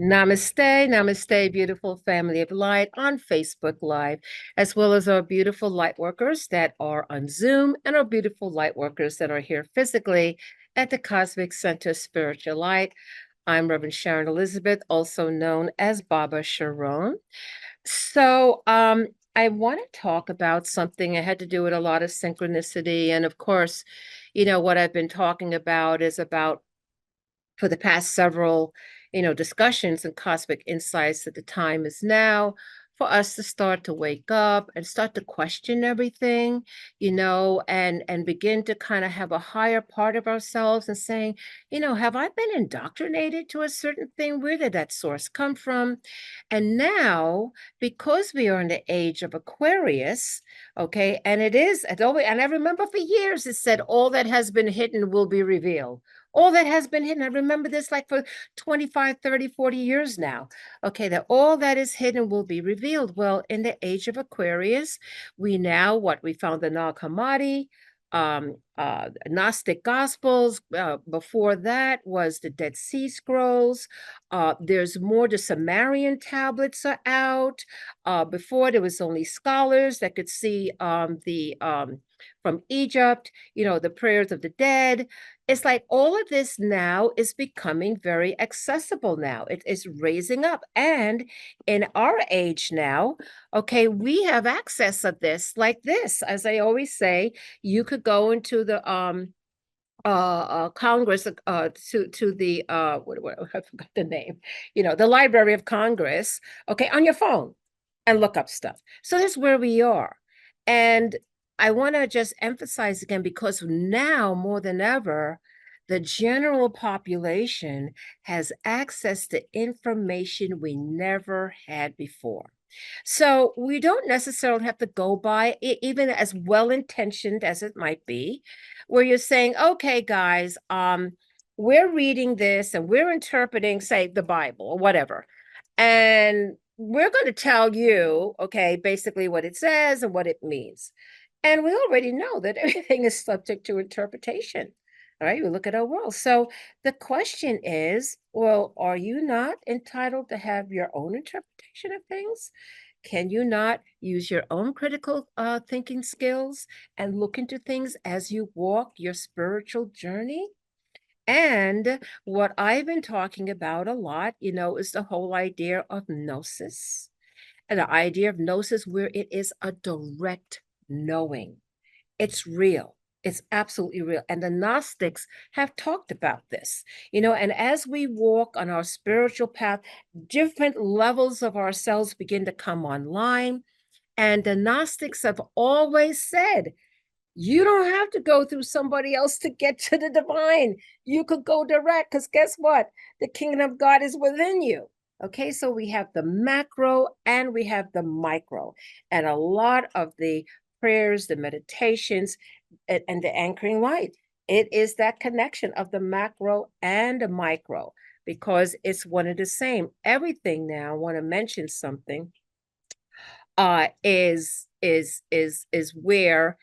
Namaste, namaste, beautiful family of light on Facebook Live, as well as our beautiful light workers that are on Zoom and our beautiful light workers that are here physically at the Cosmic Center Spiritual Light. I'm Reverend Sharon Elizabeth, also known as Baba Sharon. So, I want to talk about something. I had to do with a lot of synchronicity. And of course, what I've been talking about is about for the past several, discussions and cosmic insights that the time is now for us to start to wake up and start to question everything, and begin to kind of have a higher part of ourselves and saying, have I been indoctrinated to a certain thing? Where did that source come from? And now, because we are in the age of Aquarius, okay, and it is, and I remember for years it said all that has been hidden will be revealed. All that has been hidden. I remember this like for 25, 30, 40 years now. Okay, that all that is hidden will be revealed. Well, in the age of Aquarius, we found the Nag Hammadi, Gnostic Gospels. Before that was the Dead Sea Scrolls. There's more. The Sumerian tablets are out. Before there was only scholars that could see the from Egypt, the prayers of the dead. It's like all of this now is becoming very accessible now. It is raising up. And in our age now, okay, we have access of this like this. As I always say, you could go into the Congress to the what I forgot the name, the Library of Congress, okay, on your phone and look up stuff. So that's where we are. And I want to just emphasize again, because now more than ever, the general population has access to information we never had before. So we don't necessarily have to go by it, even as well-intentioned as it might be, where you're saying, okay, guys, we're reading this and we're interpreting, say, the Bible or whatever. And we're going to tell you, okay, basically what it says and what it means. And we already know that everything is subject to interpretation. All right, we look at our world. So the question is, well, are you not entitled to have your own interpretation of things? Can you not use your own critical thinking skills and look into things as you walk your spiritual journey? And what I've been talking about a lot, is the whole idea of gnosis, and the idea of gnosis where it is a direct knowing. It's real. It's absolutely real. And the Gnostics have talked about this, and as we walk on our spiritual path, different levels of ourselves begin to come online. And the Gnostics have always said, you don't have to go through somebody else to get to the divine. You could go direct, because guess what? The kingdom of God is within you. Okay, so we have the macro and we have the micro. And a lot of the prayers, the meditations, and the anchoring light, it is that connection of the macro and the micro, because it's one and the same. Everything now, I want to mention something, is where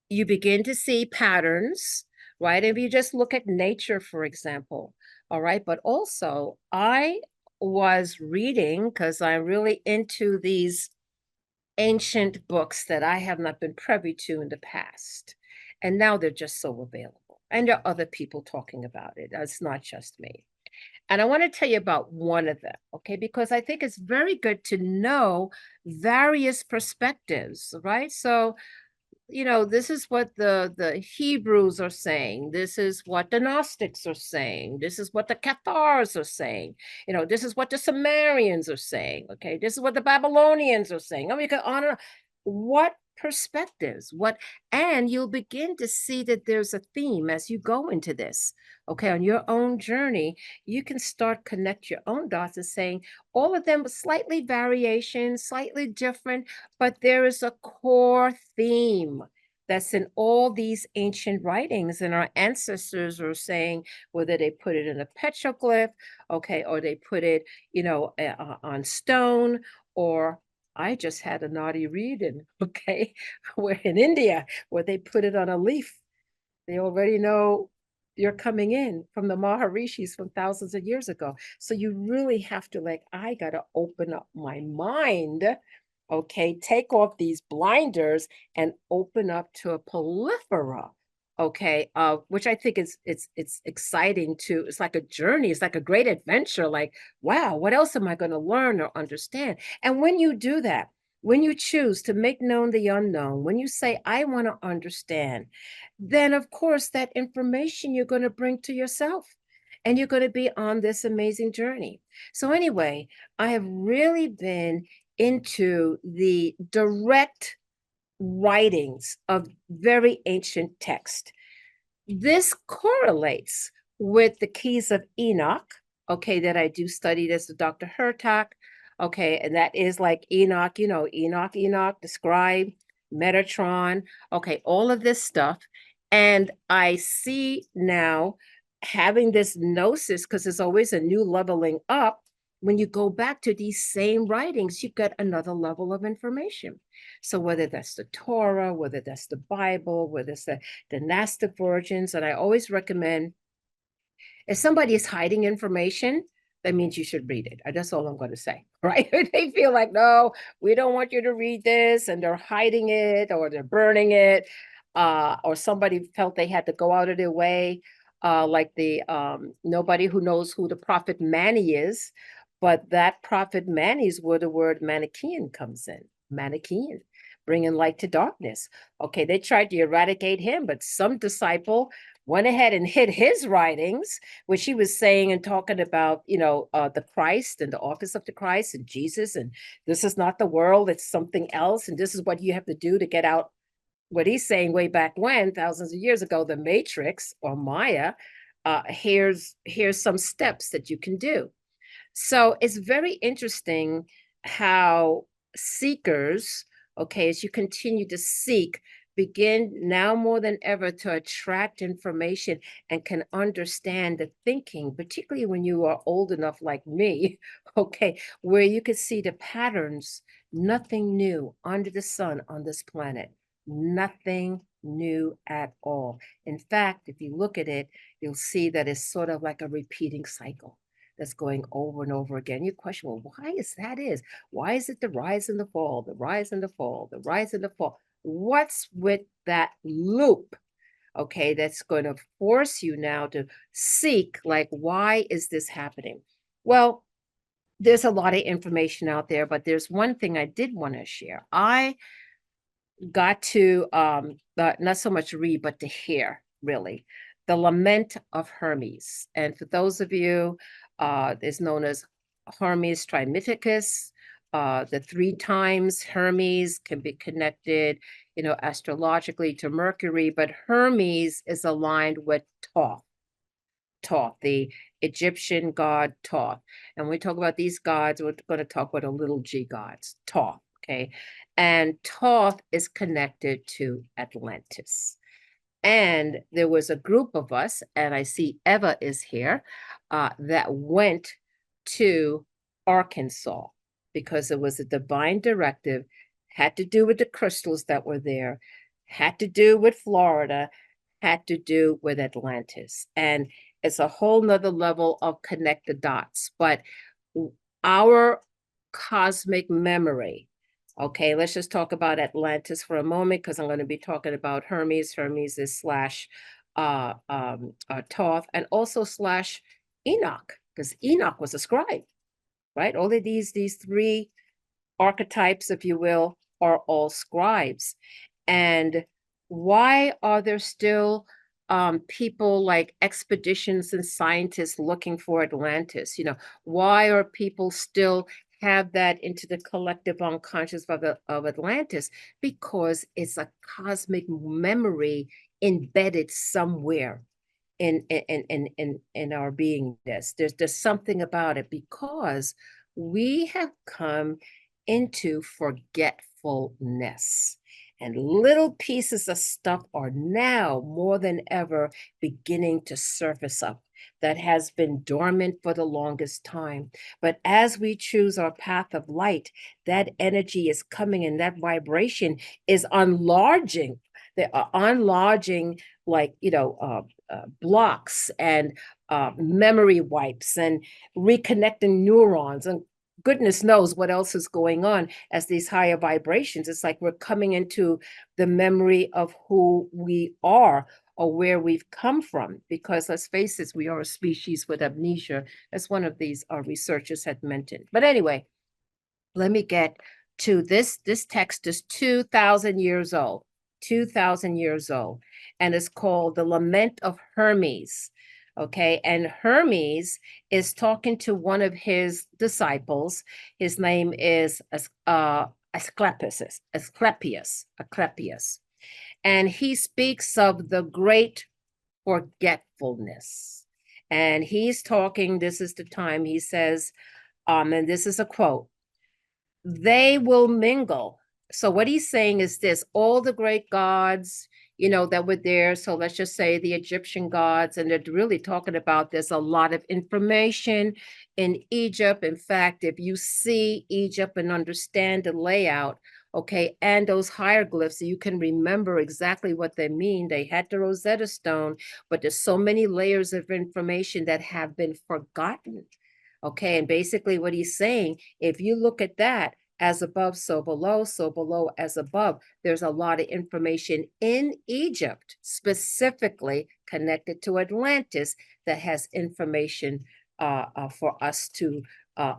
you begin to see patterns, right? If you just look at nature, for example, all right. But also, I was reading, because I'm really into these ancient books that I have not been privy to in the past. And now they're just so available. And there are other people talking about it. It's not just me. And I want to tell you about one of them, okay? Because I think it's very good to know various perspectives, right? So, this is what the Hebrews are saying. This is what the Gnostics are saying. This is what the Cathars are saying. This is what the Sumerians are saying. Okay, this is what the Babylonians are saying. I mean, you can honor what perspectives, and you'll begin to see that there's a theme as you go into this. Okay, on your own journey, you can start connect your own dots and saying all of them slightly variation, slightly different, but there is a core theme that's in all these ancient writings, and our ancestors are saying, whether they put it in a petroglyph, okay, or they put it, on stone, or I just had a naughty reading, okay, where in India, where they put it on a leaf. They already know you're coming in from the Maharishis from thousands of years ago. So you really have to like, I got to open up my mind, okay, take off these blinders and open up to a plethora, okay, which I think is it's exciting too. It's like a journey. It's like a great adventure. Like, wow, what else am I going to learn or understand? And when you do that, when you choose to make known the unknown, when you say, I want to understand, then of course that information you're going to bring to yourself and you're going to be on this amazing journey. So anyway, I have really been into the direct writings of very ancient text. This correlates with the keys of Enoch, okay, that I do study. This with Dr. Hurtak, okay, and that is like Enoch, you know, Enoch, the scribe, Metatron, okay, all of this stuff. And I see now having this gnosis, because there's always a new leveling up. When you go back to these same writings, you get another level of information. So whether that's the Torah, whether that's the Bible, whether it's the Gnostic virgins, and I always recommend if somebody is hiding information, that means you should read it. That's all I'm going to say, right? They feel like, no, we don't want you to read this, and they're hiding it or they're burning it, or somebody felt they had to go out of their way, like the nobody who knows who the prophet Mani is, but that prophet Mani is where the word Manichaean comes in. Manichaean, bringing light to darkness. Okay, they tried to eradicate him, but some disciple went ahead and hid his writings, which he was saying and talking about, the Christ and the office of the Christ and Jesus. And this is not the world, it's something else. And this is what you have to do to get out what he's saying way back when, thousands of years ago, the Matrix or Maya. Here's some steps that you can do. So it's very interesting how seekers, okay, as you continue to seek, begin now more than ever to attract information and can understand the thinking, particularly when you are old enough like me, okay, where you can see the patterns, nothing new under the sun on this planet, nothing new at all. In fact, if you look at it, you'll see that it's sort of like a repeating cycle that's going over and over again. You question, well, why is that is? Why is it the rise and the fall, the rise and the fall, the rise and the fall? What's with that loop? Okay, that's going to force you now to seek, like, why is this happening? Well, there's a lot of information out there, but there's one thing I did want to share. I got to not so much read, but to hear, really, the Lament of Hermes. And for those of you, is known as Hermes Trismegistus. The 3 times Hermes can be connected, astrologically to Mercury, but Hermes is aligned with Thoth. Thoth, the Egyptian god Thoth. And when we talk about these gods, we're going to talk about the little g gods, Thoth, okay? And Thoth is connected to Atlantis. And there was a group of us, and I see Eva is here, that went to Arkansas because it was a divine directive, had to do with the crystals that were there, had to do with Florida, had to do with Atlantis. And it's a whole nother level of connect the dots. But our cosmic memory, okay, let's just talk about Atlantis for a moment, because I'm going to be talking about Hermes. Hermes is slash Thoth, and also slash Enoch, because Enoch was a scribe, right? All of these 3 archetypes, if you will, are all scribes. And why are there still people like expeditions and scientists looking for Atlantis? Why are people still have that into the collective unconscious of Atlantis? Because it's a cosmic memory embedded somewhere in our beingness. There's something about it, because we have come into forgetfulness. And little pieces of stuff are now more than ever beginning to surface up that has been dormant for the longest time. But as we choose our path of light, that energy is coming and that vibration is enlarging. They are unlodging, like, blocks and memory wipes and reconnecting neurons, and goodness knows what else is going on as these higher vibrations. It's like we're coming into the memory of who we are or where we've come from, because let's face it, we are a species with amnesia, as one of these researchers had mentioned. But anyway, let me get to this. This text is 2,000 years old, 2,000 years old, and it's called The Lament of Hermes. Okay, and Hermes is talking to one of his disciples. His name is Asclepius, and he speaks of the great forgetfulness. And he's talking, this is the time he says, and this is a quote, they will mingle. So what he's saying is this: all the great gods, that were there. So let's just say the Egyptian gods, and they're really talking about there's a lot of information in Egypt. In fact, if you see Egypt and understand the layout, okay, and those hieroglyphs, you can remember exactly what they mean. They had the Rosetta Stone, but there's so many layers of information that have been forgotten. Okay, and basically what he's saying, if you look at that, as above, so below as above, there's a lot of information in Egypt, specifically connected to Atlantis, that has information for us to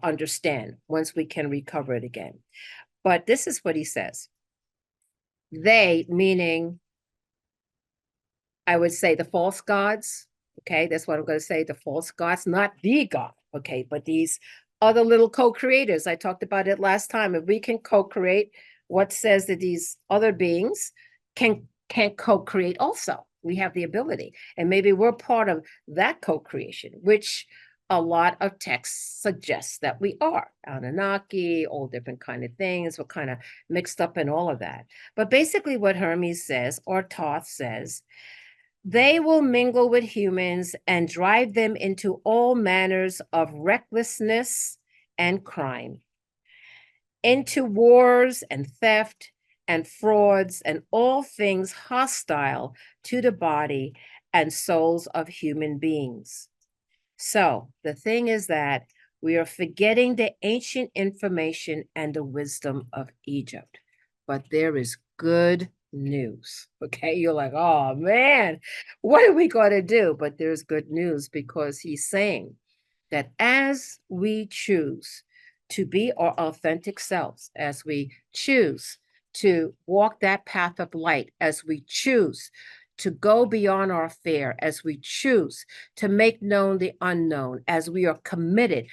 understand once we can recover it again. But this is what he says. They, meaning, I would say the false gods. Okay, that's what I'm going to say, the false gods, not the God. Okay, but these other little co-creators. I talked about it last time. If we can co-create, what says that these other beings can co-create also? We have the ability, and maybe we're part of that co-creation, which a lot of texts suggest that we are. Anunnaki, all different kind of things. We're kind of mixed up in all of that. But basically what Hermes says, or Thoth says, they will mingle with humans and drive them into all manners of recklessness and crime, into wars and theft and frauds and all things hostile to the body and souls of human beings. So the thing is that we are forgetting the ancient information and the wisdom of Egypt, but there is good news. Okay, you're like, oh man, what are we going to do? But there's good news, because he's saying that as we choose to be our authentic selves, as we choose to walk that path of light, as we choose to go beyond our fear, as we choose to make known the unknown, as we are committed,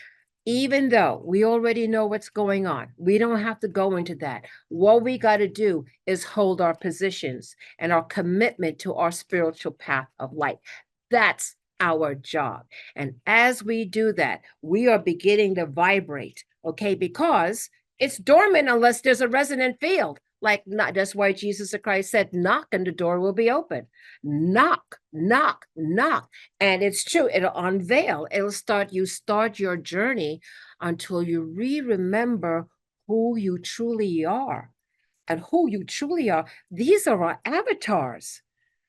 even though we already know what's going on, we don't have to go into that. What we got to do is hold our positions and our commitment to our spiritual path of light. That's our job. And as we do that, we are beginning to vibrate, okay? Because it's dormant unless there's a resonant field. Like, not, that's why Jesus Christ said, knock and the door will be open. Knock, knock, knock. And it's true, it'll unveil. It'll start, you start your journey until you remember who you truly are. And who you truly are. These are our avatars.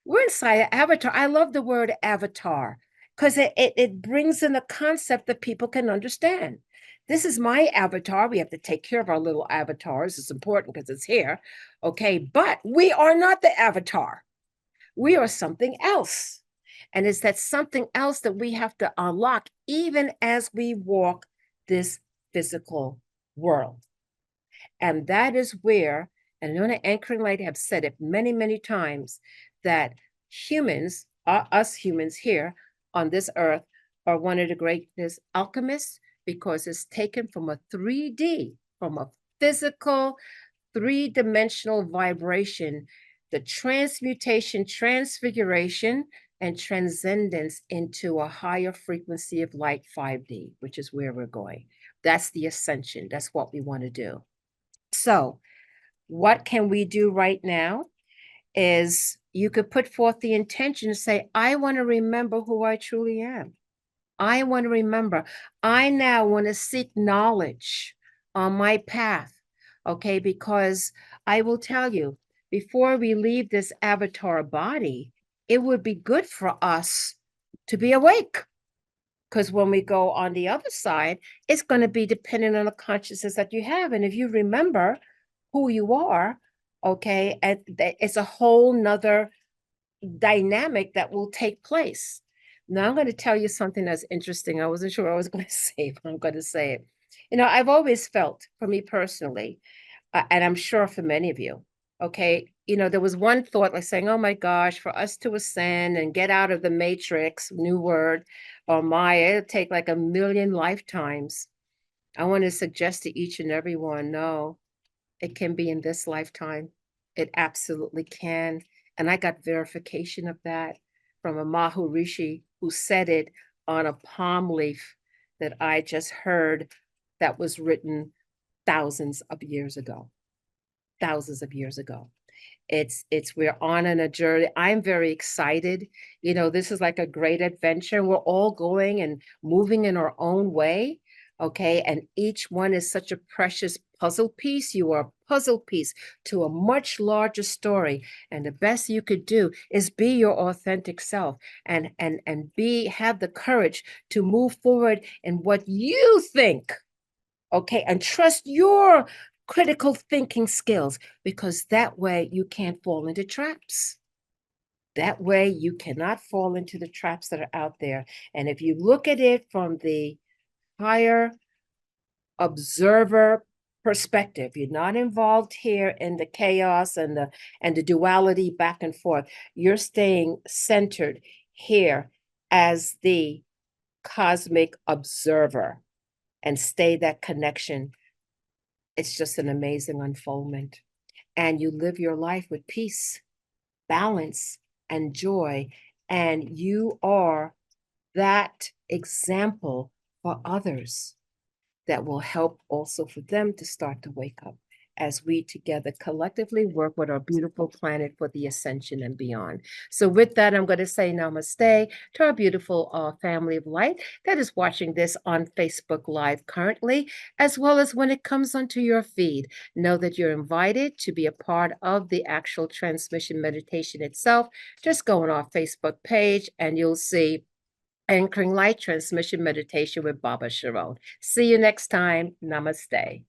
We're inside an avatar. I love the word avatar because it brings in a concept that people can understand. This is my avatar. We have to take care of our little avatars. It's important because it's here. Okay, but we are not the avatar. We are something else. And it's that something else that we have to unlock even as we walk this physical world. And that is where, and Nona Anchoring Light have said it many, many times, that humans, us humans here on this earth, are one of the greatest alchemists, because it's taken from a 3D, from a physical, three-dimensional vibration, the transmutation, transfiguration, and transcendence into a higher frequency of light, 5D, which is where we're going. That's the ascension. That's what we want to do. So what can we do right now is you could put forth the intention to say, I want to remember who I truly am. I want to remember. I now want to seek knowledge on my path. Okay, because I will tell you, before we leave this avatar body, it would be good for us to be awake. Because when we go on the other side, it's going to be dependent on the consciousness that you have. And if you remember who you are, okay, and it's a whole nother dynamic that will take place. Now, I'm going to tell you something that's interesting. I wasn't sure I was going to say, but I'm going to say it. I've always felt, for me personally, and I'm sure for many of you, okay, there was one thought like saying, oh my gosh, for us to ascend and get out of the matrix, new word, or Maya, it'll take like 1,000,000 lifetimes. I want to suggest to each and every one, no, it can be in this lifetime. It absolutely can. And I got verification of that from a Maharishi who said it on a palm leaf that I just heard that was written thousands of years ago. Thousands of years ago. It's we're on a journey. I'm very excited. This is like a great adventure. We're all going and moving in our own way. Okay. And each one is such a precious puzzle piece. You are a puzzle piece to a much larger story. And the best you could do is be your authentic self and have the courage to move forward in what you think. Okay. And trust your critical thinking skills, because that way you can't fall into traps. That way you cannot fall into the traps that are out there. And if you look at it from the higher observer perspective, you're not involved here in the chaos and the duality back and forth. You're staying centered here as the cosmic observer and stay that connection. It's just an amazing unfoldment. And you live your life with peace, balance, and joy. And you are that example for others that will help also for them to start to wake up as we together collectively work with our beautiful planet for the ascension and beyond. So with that, I'm going to say namaste to our beautiful family of light that is watching this on Facebook Live currently, as well as when it comes onto your feed. Know that you're invited to be a part of the actual transmission meditation itself. Just go on our Facebook page and you'll see Anchoring Light Transmission Meditation with Baba Sharon. See you next time. Namaste.